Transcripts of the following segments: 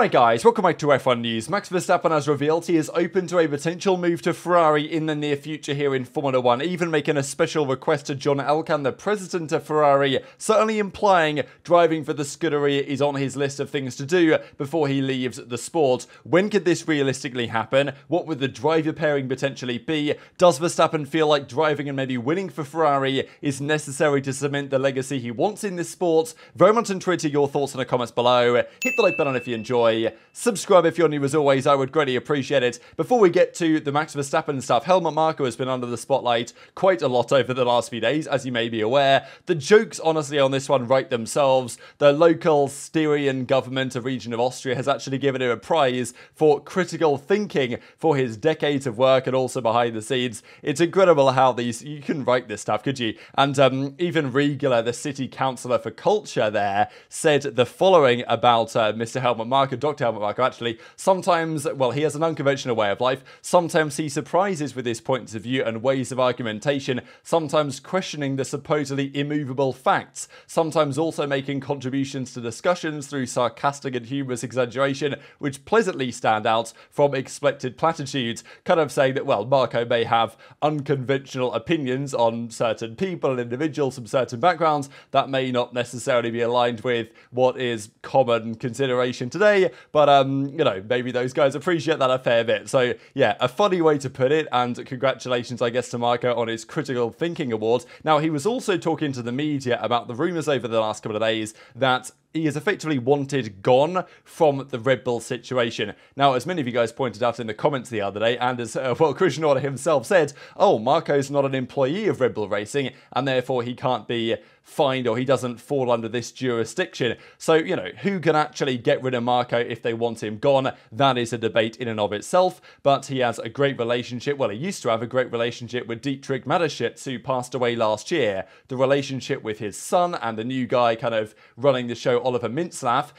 Alright guys, welcome back to F1 News. Max Verstappen has revealed he is open to a potential move to Ferrari in the near future here in Formula 1, even making a special request to John Elkann, the president of Ferrari, certainly implying driving for the Scuderia is on his list of things to do before he leaves the sport. When could this realistically happen? What would the driver pairing potentially be? Does Verstappen feel like driving and maybe winning for Ferrari is necessary to cement the legacy he wants in this sport? Very much enjoy your thoughts in the comments below. Hit the like button if you enjoy. Subscribe if you're new as always, I would greatly appreciate it. Before we get to the Max Verstappen stuff, Helmut Marko has been under the spotlight quite a lot over the last few days, as you may be aware. The jokes, honestly, on this one write themselves. The local Styrian government, a region of Austria, has actually given him a prize for critical thinking for his decades of work and also behind the scenes. It's incredible how you couldn't write this stuff, could you? And even Riegler, the city councillor for culture there, said the following about Mr. Helmut Marko, Dr. Helmut Marko, actually. Sometimes, well, he has an unconventional way of life. Sometimes he surprises with his points of view and ways of argumentation, sometimes questioning the supposedly immovable facts, sometimes also making contributions to discussions through sarcastic and humorous exaggeration, which pleasantly stand out from expected platitudes, kind of saying that, well, Marko may have unconventional opinions on certain people and individuals from certain backgrounds that may not necessarily be aligned with what is common consideration today, but you know, maybe those guys appreciate that a fair bit. So yeah, a funny way to put it, and congratulations, I guess, to Marko on his critical thinking award. Now, he was also talking to the media about the rumours over the last couple of days that he is effectively wanted gone from the Red Bull situation. Now, as many of you guys pointed out in the comments the other day, and as, well, Christian Horner himself said, oh, Marko's not an employee of Red Bull Racing, and therefore he can't be fined, or he doesn't fall under this jurisdiction. So, you know, who can actually get rid of Marko if they want him gone? That is a debate in and of itself, but he has a great relationship, well, he used to have a great relationship with Dietrich Mateschitz, who passed away last year. The relationship with his son and the new guy kind of running the show, Oliver Mintzlaff,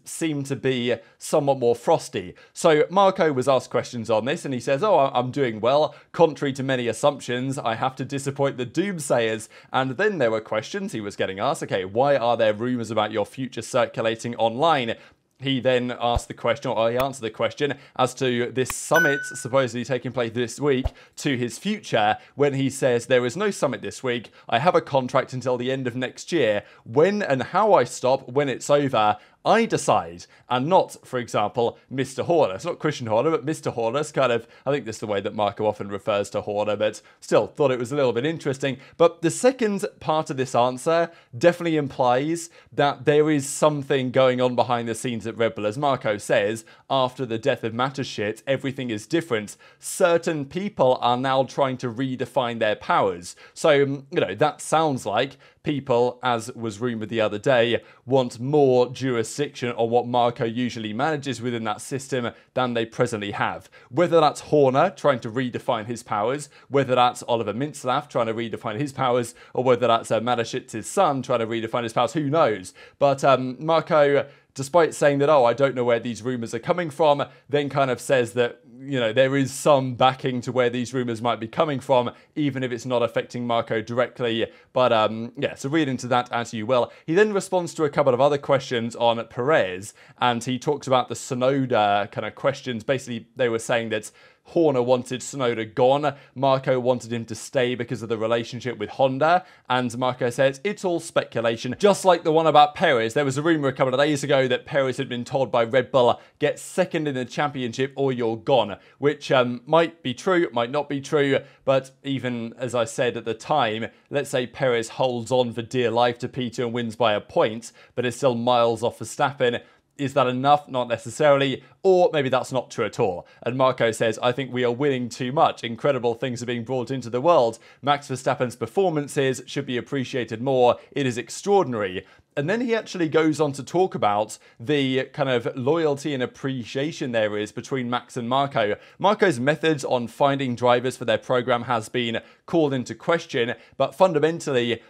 seemed to be somewhat more frosty. So Marko was asked questions on this, and he says, oh, I'm doing well. Contrary to many assumptions, I have to disappoint the doomsayers. And then there were questions he was getting asked. Okay, why are there rumours about your future circulating online? He then asked the question, or he answered the question, as to this summit supposedly taking place this week to his future, when he says, there is no summit this week. I have a contract until the end of next year. When and how I stop, when it's over, I decide, and not, for example, Mr. Horner. It's not Christian Horner, but Mr. Horner's kind of, I think this is the way that Marko often refers to Horner, but still thought it was a little bit interesting. But the second part of this answer definitely implies that there is something going on behind the scenes at Red Bull. As Marko says, after the death of Mateschitz, everything is different. Certain people are now trying to redefine their powers. So, you know, that sounds like people, as was rumoured the other day, want more jurisdiction on what Marko usually manages within that system than they presently have. Whether that's Horner trying to redefine his powers, whether that's Oliver Mintzlaff trying to redefine his powers, or whether that's Mateschitz's son trying to redefine his powers, who knows? But Marko, despite saying that, oh, I don't know where these rumours are coming from, then kind of says that, you know, there is some backing to where these rumours might be coming from, even if it's not affecting Marko directly. But yeah, so read into that as you will. He then responds to a couple of other questions on Perez, and he talks about the Tsunoda kind of questions. Basically, they were saying that Horner wanted Tsunoda gone, Marko wanted him to stay because of the relationship with Honda, and Marko says it's all speculation. Just like the one about Perez, there was a rumour a couple of days ago that Perez had been told by Red Bull, get second in the championship or you're gone, which might be true, might not be true, but even as I said at the time, let's say Perez holds on for dear life to P2 and wins by a point, but is still miles off Verstappen. Is that enough? Not necessarily. Or maybe that's not true at all. And Marko says, I think we are winning too much. Incredible things are being brought into the world. Max Verstappen's performances should be appreciated more. It is extraordinary. And then he actually goes on to talk about the kind of loyalty and appreciation there is between Max and Marko. Marko's methods on finding drivers for their program has been called into question, but fundamentally,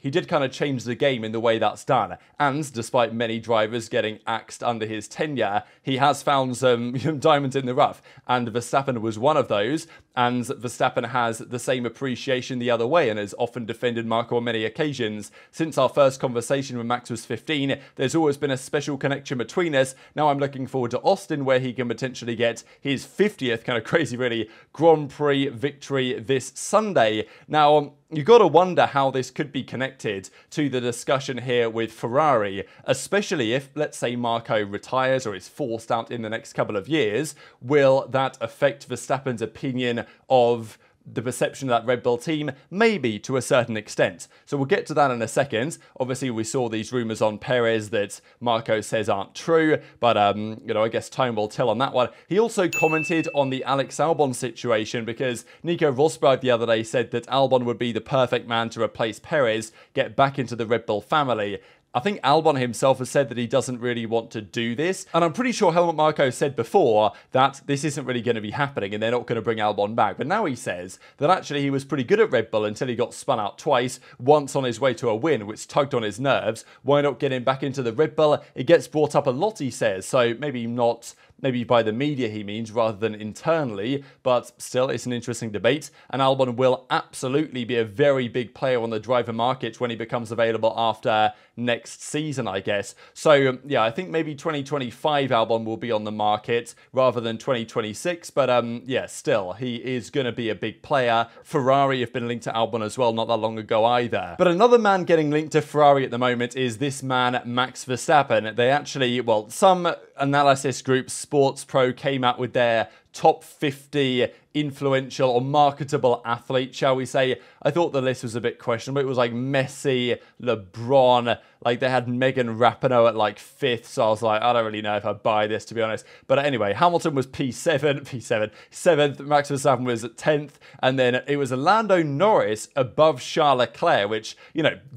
he did kind of change the game in the way that's done. And despite many drivers getting axed under his tenure, he has found some diamonds in the rough. And Verstappen was one of those. And Verstappen has the same appreciation the other way and has often defended Marko on many occasions. Since our first conversation when Max was 15, there's always been a special connection between us. Now I'm looking forward to Austin, where he can potentially get his 50th, kind of crazy really, Grand Prix victory this Sunday. Now, you got to wonder how this could be connected to the discussion here with Ferrari, especially if, let's say, Marko retires or is forced out in the next couple of years. Will that affect Verstappen's opinion of the perception of that Red Bull team? Maybe, to a certain extent. So we'll get to that in a second. Obviously, we saw these rumours on Perez that Marko says aren't true, but, I guess time will tell on that one. He also commented on the Alex Albon situation because Nico Rosberg the other day said that Albon would be the perfect man to replace Perez, get back into the Red Bull family. I think Albon himself has said that he doesn't really want to do this. And I'm pretty sure Helmut Marko said before that this isn't really going to be happening and they're not going to bring Albon back. But now he says that actually he was pretty good at Red Bull until he got spun out twice, once on his way to a win, which tugged on his nerves. Why not get him back into the Red Bull? It gets brought up a lot, he says. So maybe not... Maybe by the media he means rather than internally, but still it's an interesting debate. And Albon will absolutely be a very big player on the driver market when he becomes available after next season, I guess. So yeah, I think maybe 2025 Albon will be on the market rather than 2026. But yeah, still, he is going to be a big player. Ferrari have been linked to Albon as well not that long ago either. But another man getting linked to Ferrari at the moment is this man, Max Verstappen. They actually, well, some analysis groups, Sports Pro, came out with their top 50 influential or marketable athlete, shall we say. I thought the list was a bit questionable. It was like Messi, LeBron, like they had Megan Rapinoe at like 5th, so I was like, I don't really know if I buy this, to be honest. But anyway, Hamilton was 7th, Max Verstappen was at 10th, and then it was Lando Norris above Charles Leclerc, which,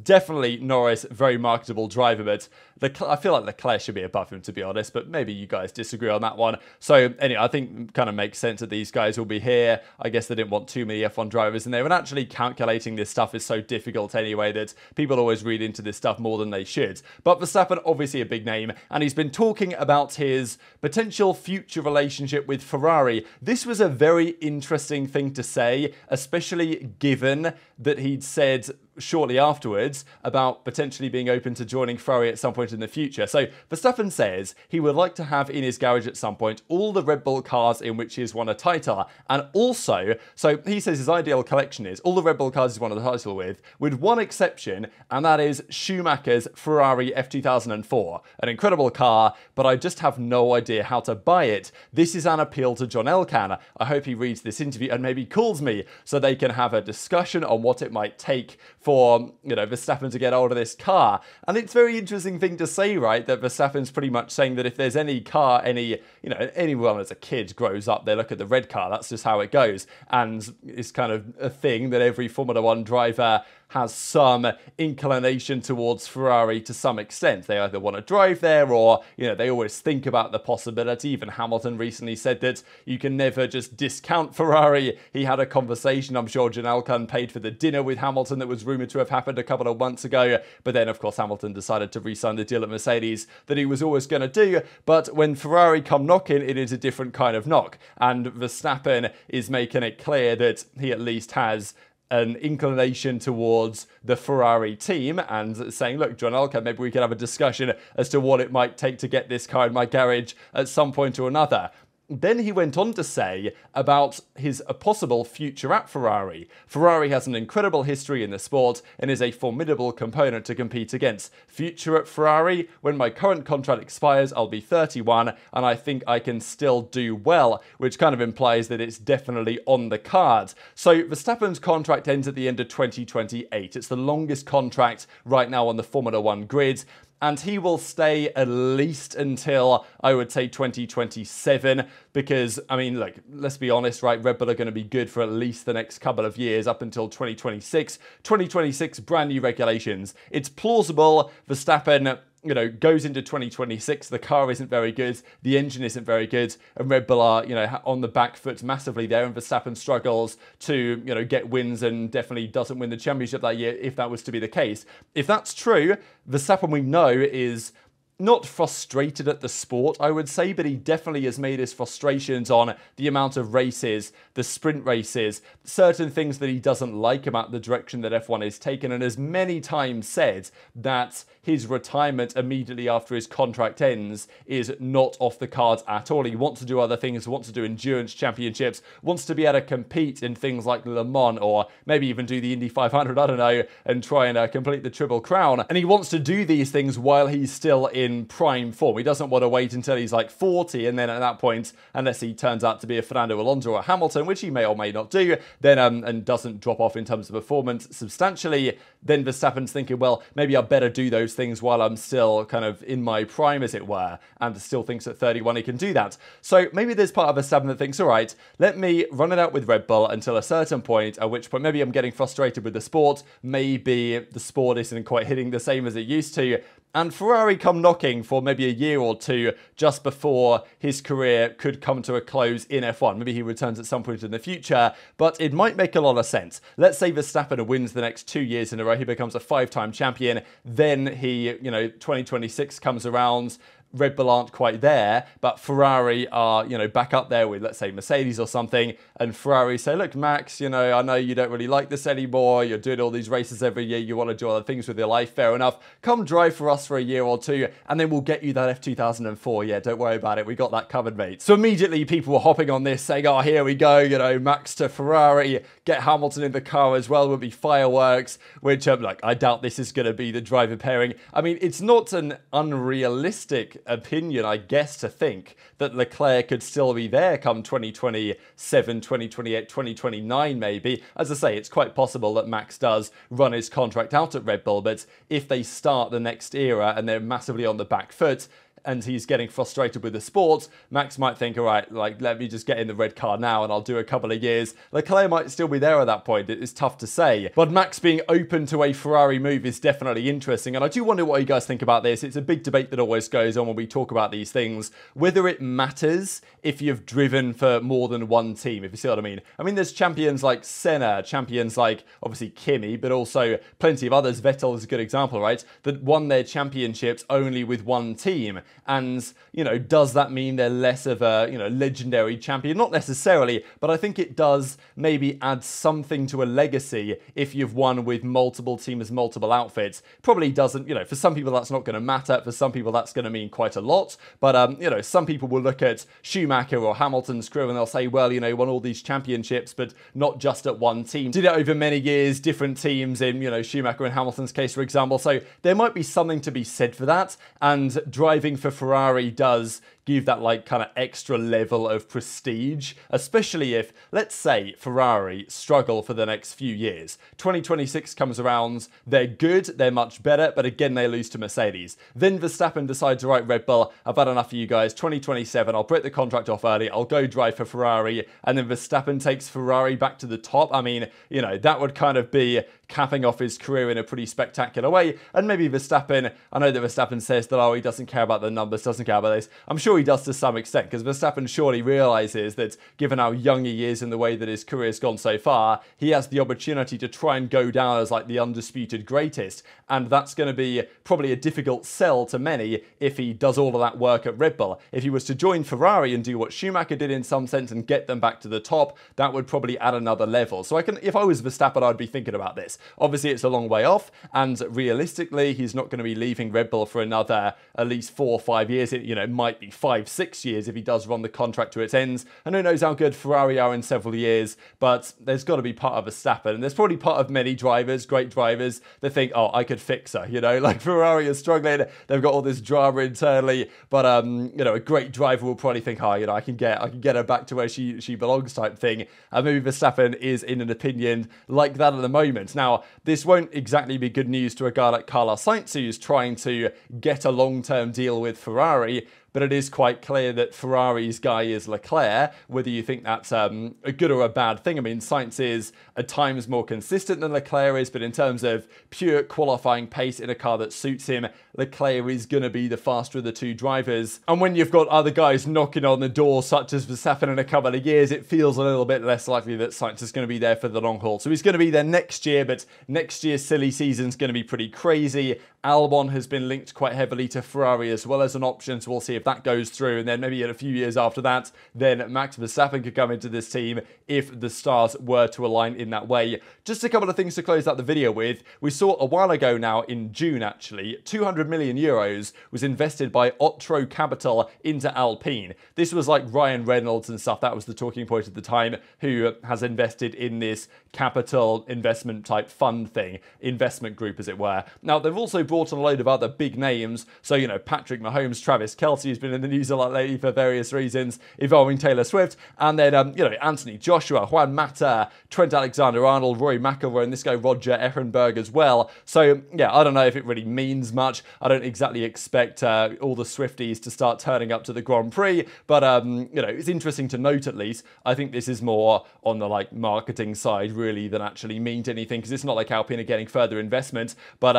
definitely Norris, very marketable driver, but I feel like Leclerc should be above him, to be honest, but maybe you guys disagree on that one. So anyway, I think kind of makes sense that these guys will be here. I guess they didn't want too many F1 drivers in there, and actually calculating this stuff is so difficult anyway that people always read into this stuff more than they should. But Verstappen, obviously a big name, and he's been talking about his potential future relationship with Ferrari. This was a very interesting thing to say, especially given that he'd said shortly afterwards about potentially being open to joining Ferrari at some point in the future. So Verstappen says he would like to have in his garage at some point all the Red Bull cars in which he's won a title, and also, so he says his ideal collection is all the Red Bull cars he's won a title with one exception, and that is Schumacher's Ferrari F2004. An incredible car, but I just have no idea how to buy it. This is an appeal to John Elkann. I hope he reads this interview and maybe calls me so they can have a discussion on what it might take for, Verstappen to get hold of this car. And it's a very interesting thing to say, right, that Verstappen's pretty much saying that if there's any car, anyone as a kid grows up, they look at the red car, that's just how it goes. And it's kind of a thing that every Formula One driver has some inclination towards Ferrari to some extent. They either want to drive there or, they always think about the possibility. Even Hamilton recently said that you can never just discount Ferrari. He had a conversation, I'm sure John Elkann paid for the dinner with Hamilton that was rumoured to have happened a couple of months ago. But then, of course, Hamilton decided to re-sign the deal at Mercedes that he was always going to do. But when Ferrari come knocking, it is a different kind of knock. And Verstappen is making it clear that he at least has an inclination towards the Ferrari team and saying, look, John Elkann, maybe we could have a discussion as to what it might take to get this car in my garage at some point or another. Then he went on to say about his possible future at Ferrari. Ferrari has an incredible history in the sport and is a formidable component to compete against. Future at Ferrari, when my current contract expires, I'll be 31 and I think I can still do well, which kind of implies that it's definitely on the cards. So Verstappen's contract ends at the end of 2028. It's the longest contract right now on the Formula One grid. And he will stay at least until, I would say, 2027, because, look, let's be honest, right, Red Bull are going to be good for at least the next couple of years, up until 2026. 2026, brand new regulations. It's plausible Verstappen you know, goes into 2026, the car isn't very good, the engine isn't very good, and Red Bull are, you know, on the back foot massively there, and Verstappen struggles to, you know, get wins and definitely doesn't win the championship that year if that was to be the case. If that's true, Verstappen, we know, is not frustrated at the sport, I would say, but he definitely has made his frustrations on the amount of races, the sprint races, certain things that he doesn't like about the direction that F1 is taken, and has many times said that his retirement immediately after his contract ends is not off the cards at all. He wants to do other things, wants to do endurance championships, wants to be able to compete in things like Le Mans, or maybe even do the Indy 500, I don't know, and try and complete the Triple Crown. And he wants to do these things while he's still in prime form. He doesn't want to wait until he's like 40, and then at that point, unless he turns out to be a Fernando Alonso or a Hamilton, which he may or may not do, then and doesn't drop off in terms of performance substantially, then Verstappen's thinking, well, maybe I better do those things while I'm still kind of in my prime, as it were, and still thinks at 31 he can do that. So maybe there's part of Verstappen that thinks, all right, let me run it out with Red Bull until a certain point, at which point maybe I'm getting frustrated with the sport, maybe the sport isn't quite hitting the same as it used to, and Ferrari come knocking for maybe a year or two just before his career could come to a close in F1. Maybe he returns at some point in the future, but it might make a lot of sense. Let's say Verstappen wins the next 2 years in a row, he becomes a 5-time champion, then he, you know, 2026 comes around, Red Bull aren't quite there, but Ferrari are, you know, back up there with, let's say, Mercedes or something, and Ferrari say, look, Max, you know, I know you don't really like this anymore, you're doing all these races every year, you want to do other things with your life, fair enough, come drive for us for a year or two, and then we'll get you that F2004, yeah, don't worry about it, we got that covered, mate. So immediately people were hopping on this, saying, oh, here we go, you know, Max to Ferrari, get Hamilton in the car as well, would be fireworks, which, like, I doubt this is going to be the driver pairing. I mean, it's not an unrealistic opinion, I guess, to think that Leclerc could still be there come 2027, 2028, 2029 maybe. As I say, it's quite possible that Max does run his contract out at Red Bull, but if they start the next era and they're massively on the back foot, and he's getting frustrated with the sport, Max might think, all right, like, let me just get in the red car now and I'll do a couple of years. Leclerc might still be there at that point. It's tough to say. But Max being open to a Ferrari move is definitely interesting. And I do wonder what you guys think about this. It's a big debate that always goes on when we talk about these things, whether it matters if you've driven for more than one team, if you see what I mean. I mean, there's champions like Senna, champions like, obviously, Kimi, but also plenty of others. Vettel is a good example, right? That won their championships only with one team. And, you know, does that mean they're less of a, you know, legendary champion? Not necessarily, but I think it does maybe add something to a legacy if you've won with multiple teams, multiple outfits. Probably doesn't, you know, for some people that's not going to matter. For some people that's going to mean quite a lot. But, you know, some people will look at Schumacher or Hamilton's career and they'll say, well, you know, he won all these championships, but not just at one team. Did it over many years, different teams in, you know, Schumacher and Hamilton's case, for example. So there might be something to be said for that. And driving for Ferrari does give that like kind of extra level of prestige, especially if, let's say, Ferrari struggle for the next few years. 2026 comes around, they're good, they're much better, but again, they lose to Mercedes. Then Verstappen decides, all right, Red Bull, I've had enough of you guys. 2027, I'll break the contract off early, I'll go drive for Ferrari, and then Verstappen takes Ferrari back to the top. I mean, you know, that would kind of be capping off his career in a pretty spectacular way. And maybe Verstappen, I know that Verstappen says that, oh, he doesn't care about the numbers, doesn't care about this. I'm sure he does to some extent, because Verstappen surely realizes that given how young he is and the way that his career's gone so far, he has the opportunity to try and go down as like the undisputed greatest. And that's going to be probably a difficult sell to many if he does all of that work at Red Bull. If he was to join Ferrari and do what Schumacher did in some sense and get them back to the top, that would probably add another level. So if I was Verstappen, I'd be thinking about this. Obviously, it's a long way off, and realistically, he's not going to be leaving Red Bull for another at least 4 or 5 years. It, you know, might be 5, 6 years if he does run the contract to its ends. And who knows how good Ferrari are in several years, but there's got to be part of Verstappen. And there's probably part of many drivers, great drivers, that think, oh, I could fix her, you know, like Ferrari is struggling. They've got all this drama internally, but, you know, a great driver will probably think, oh, you know, I can get her back to where she belongs type thing. And maybe Verstappen is in an opinion like that at the moment. Now, this won't exactly be good news to a guy like Carlos Sainz, who's trying to get a long-term deal with Ferrari. but it is quite clear that Ferrari's guy is Leclerc, whether you think that's a good or a bad thing. I mean, Sainz is at times more consistent than Leclerc is, but in terms of pure qualifying pace in a car that suits him, Leclerc is going to be the faster of the two drivers. And when you've got other guys knocking on the door, such as Verstappen in a couple of years, it feels a little bit less likely that Sainz is going to be there for the long haul. So he's going to be there next year, but next year's silly season is going to be pretty crazy. Albon has been linked quite heavily to Ferrari as well as an option, so we'll see if that goes through. And then maybe in a few years after that, then Max Verstappen could come into this team if the stars were to align in that way. Just a couple of things to close out the video with. We saw a while ago now, in June actually, 200 million euros was invested by Otro Capital into Alpine. This was like Ryan Reynolds and stuff. That was the talking point at the time, who has invested in this capital investment type fund thing, investment group as it were. Now, they've also brought on a load of other big names. So, you know, Patrick Mahomes, Travis Kelce, who's been in the news a lot lately for various reasons, involving Taylor Swift, and then, you know, Anthony Joshua, Juan Mata, Trent Alexander-Arnold, Rory McIlroy, and this guy Roger Ehrenberg as well. So, yeah, I don't know if it really means much. I don't exactly expect all the Swifties to start turning up to the Grand Prix, but, you know, it's interesting to note at least. I think this is more on the, like, marketing side, really, than actually means anything, because it's not like Alpine are getting further investment, but,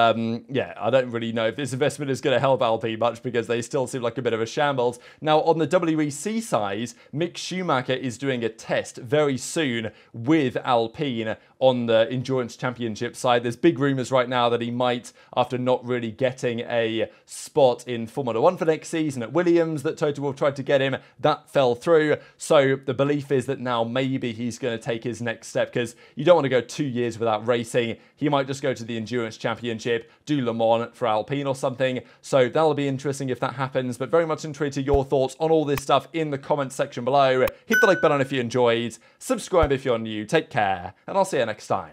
yeah, I don't really know if this investment is going to help Alpine much, because they still seem like a bit of a shambles. Now, on the WEC side, Mick Schumacher is doing a test very soon with Alpine on the Endurance Championship side. There's big rumours right now that he might, after not really getting a spot in Formula 1 for next season at Williams, that Toto Wolff tried to get him. That fell through. So the belief is that now maybe he's going to take his next step, because you don't want to go 2 years without racing. He might just go to the Endurance Championship, do Le Mans for Alpine or something. So that'll be interesting if that happens, but very much intrigued to your thoughts on all this stuff in the comments section below. Hit the like button if you enjoyed, subscribe if you're new, take care, and I'll see you next time.